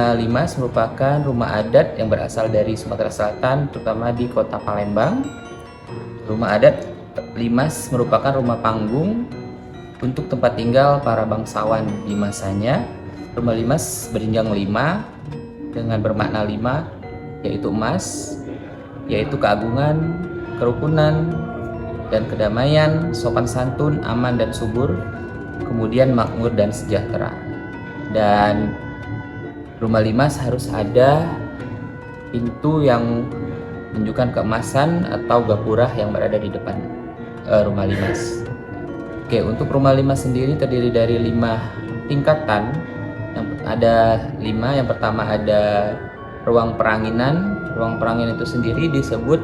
Rumah Limas merupakan rumah adat yang berasal dari Sumatera Selatan, terutama di kota Palembang. Rumah adat Limas merupakan rumah panggung untuk tempat tinggal para bangsawan di masanya. Rumah Limas berjenjang 5 dengan bermakna 5, yaitu emas, yaitu keagungan, kerukunan, dan kedamaian, sopan santun, aman dan subur, kemudian makmur dan sejahtera. Dan rumah Limas harus ada pintu yang menunjukkan keemasan atau gapura yang berada di depan rumah Limas. Oke, untuk rumah Limas sendiri terdiri dari 5 tingkatan. Yang ada 5. Yang pertama ada ruang peranginan. Ruang peranginan itu sendiri disebut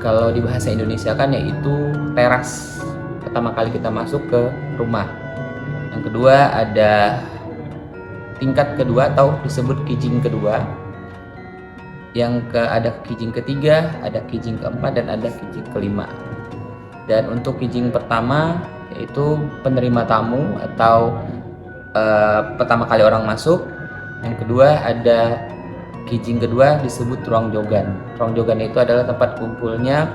kalau di bahasa Indonesia kan yaitu teras. Pertama kali kita masuk ke rumah. Yang kedua ada tingkat kedua atau disebut kijing kedua. Ada kijing ketiga, ada kijing keempat, dan ada kijing kelima. Dan untuk kijing pertama yaitu penerima tamu atau pertama kali orang masuk. Yang kedua ada kijing kedua disebut ruang jogan. Ruang jogan itu adalah tempat kumpulnya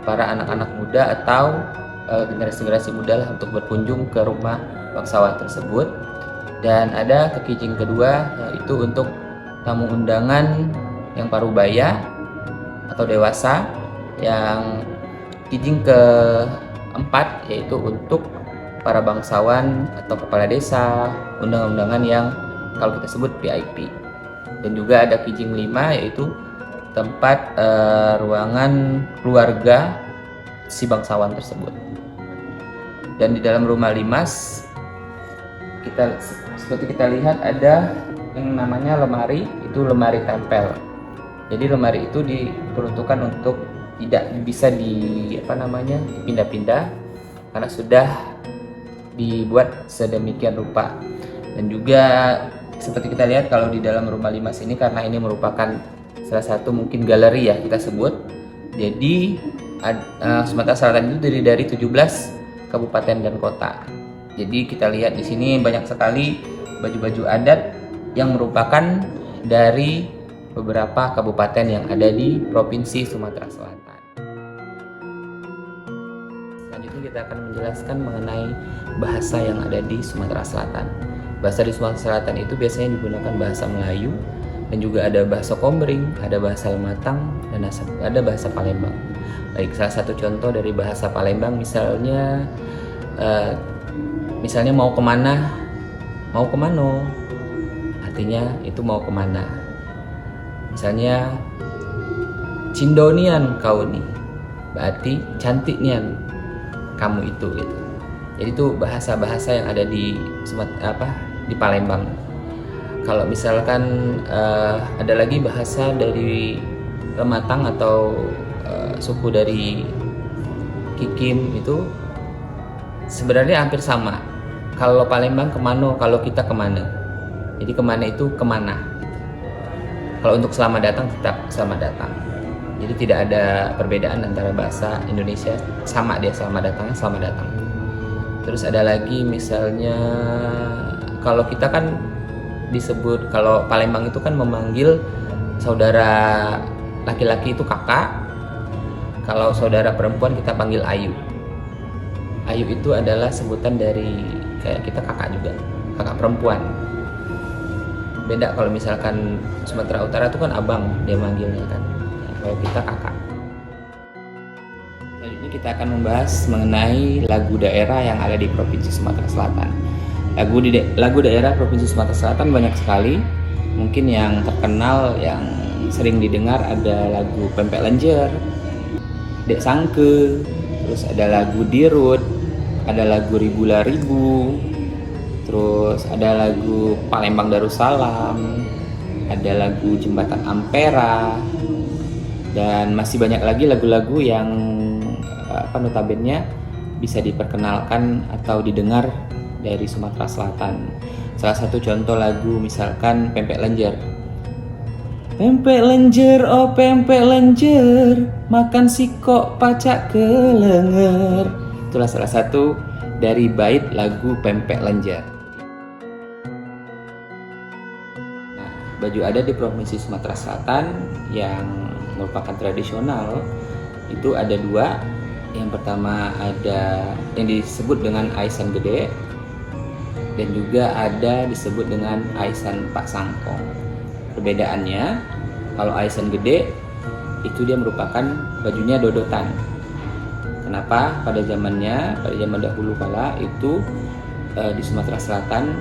para anak-anak muda atau generasi-generasi muda lah untuk berkunjung ke rumah bangsawan tersebut. Dan ada ke kijing kedua yaitu untuk tamu undangan yang parubaya atau dewasa. Yang kijing keempat yaitu untuk para bangsawan atau kepala desa, undangan-undangan yang kalau kita sebut VIP. Dan juga ada kijing 5 yaitu tempat ruangan keluarga si bangsawan tersebut. Dan di dalam rumah Limas seperti kita lihat ada yang namanya lemari, itu lemari tempel. Jadi lemari itu diperuntukkan untuk tidak bisa dipindah-pindah karena sudah dibuat sedemikian rupa. Dan juga seperti kita lihat kalau di dalam rumah Limas ini, karena ini merupakan salah satu mungkin galeri ya kita sebut. Jadi Sumatera Selatan itu terdiri dari 17 kabupaten dan kota. Jadi kita lihat di sini banyak sekali baju-baju adat yang merupakan dari beberapa kabupaten yang ada di Provinsi Sumatera Selatan. Selanjutnya kita akan menjelaskan mengenai bahasa yang ada di Sumatera Selatan. Bahasa di Sumatera Selatan itu biasanya digunakan bahasa Melayu, dan juga ada bahasa Komering, ada bahasa Lematang, dan ada bahasa Palembang. Baik, salah satu contoh dari bahasa Palembang misalnya mau kemana, mau kemano, artinya itu mau kemana. Misalnya Cindonian kau nih, berarti cantik nian kamu itu gitu. Jadi itu bahasa-bahasa yang ada di di Palembang. Kalau misalkan ada lagi bahasa dari Lematang atau suku dari Kikim, itu sebenarnya hampir sama. Kalau Palembang kemano, kalau kita kemana. Jadi kemana itu kemana. Kalau untuk selamat datang tetap selamat datang. Jadi tidak ada perbedaan antara bahasa Indonesia, sama dia selamat datangnya selamat datang. Terus ada lagi misalnya kalau kita kan disebut, kalau Palembang itu kan memanggil saudara laki-laki itu kakak. Kalau saudara perempuan kita panggil ayu. Ayu itu adalah sebutan dari kayak kita kakak juga, kakak perempuan. Beda kalau misalkan Sumatera Utara itu kan abang dia manggilnya kan. Kalau kita kakak. Jadi ini kita akan membahas mengenai lagu daerah yang ada di Provinsi Sumatera Selatan. Lagu daerah Provinsi Sumatera Selatan banyak sekali. Mungkin yang terkenal yang sering didengar ada lagu Pempek Lenjer, Dek Sangke, terus ada lagu Dirut, ada lagu Ribula Ribu, terus ada lagu Palembang Darussalam, ada lagu Jembatan Ampera, dan masih banyak lagi lagu-lagu yang notabene bisa diperkenalkan atau didengar dari Sumatera Selatan. Salah satu contoh lagu misalkan Pempek Lenjer. Pempek lenjer, oh pempek lenjer, makan sikok pacak kelenger. Itulah salah satu dari bait lagu Pempek Lenjer. Nah, baju adat di Provinsi Sumatera Selatan yang merupakan tradisional itu ada dua. Yang pertama ada yang disebut dengan Aisan Gede dan juga ada disebut dengan Aisan Pak Sangkong. Perbedaannya, kalau Aisan Gede itu dia merupakan bajunya dodotan. Kenapa? Pada zaman dahulu kala itu di Sumatera Selatan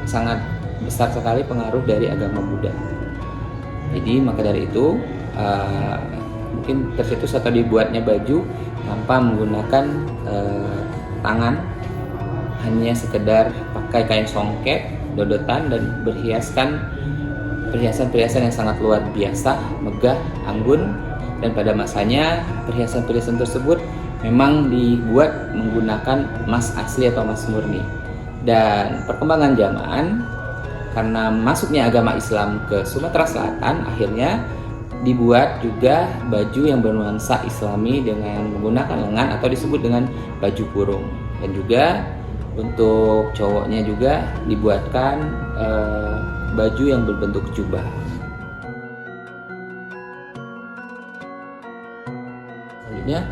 sangat besar sekali pengaruh dari agama Buddha. Jadi maka dari itu mungkin tercetus atau dibuatnya baju tanpa menggunakan tangan, hanya sekedar pakai kain songket, dodotan, dan berhiaskan perhiasan-perhiasan yang sangat luar biasa, megah, anggun. Dan pada masanya perhiasan-perhiasan tersebut memang dibuat menggunakan emas asli atau emas murni. Dan perkembangan zaman, karena masuknya agama Islam ke Sumatera Selatan, akhirnya dibuat juga baju yang bernuansa Islami dengan menggunakan lengan atau disebut dengan baju kurung. Dan juga untuk cowoknya juga dibuatkan baju yang berbentuk jubah. Selanjutnya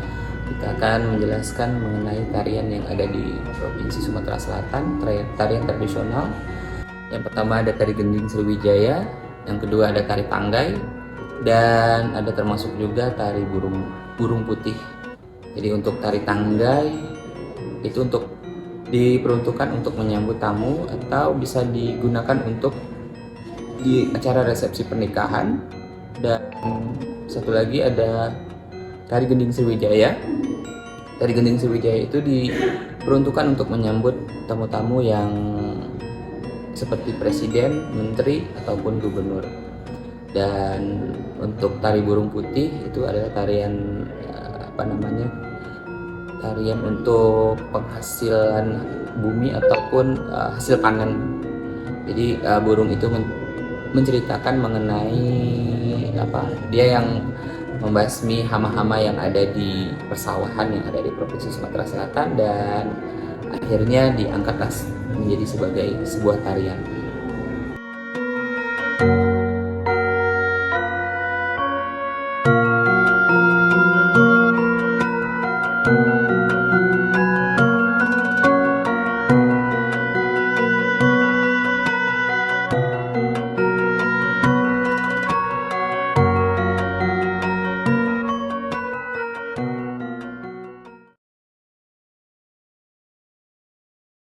kita akan menjelaskan mengenai tarian yang ada di Provinsi Sumatera Selatan, tarian tradisional. Yang pertama ada tari gending Sriwijaya, yang kedua ada tari tanggai, dan ada termasuk juga tari burung putih. Jadi untuk tari tanggai itu diperuntukkan untuk menyambut tamu atau bisa digunakan untuk di acara resepsi pernikahan. Dan satu lagi ada tari gending Sriwijaya. Tari gending Sriwijaya itu diperuntukkan untuk menyambut tamu-tamu yang seperti presiden, menteri, ataupun gubernur. Dan untuk tari burung putih itu adalah tarian tarian untuk penghasilan bumi ataupun hasil panen. Jadi burung itu menceritakan mengenai dia yang membasmi hama-hama yang ada di persawahan yang ada di Provinsi Sumatera Selatan, dan akhirnya diangkatlah menjadi sebagai sebuah tarian.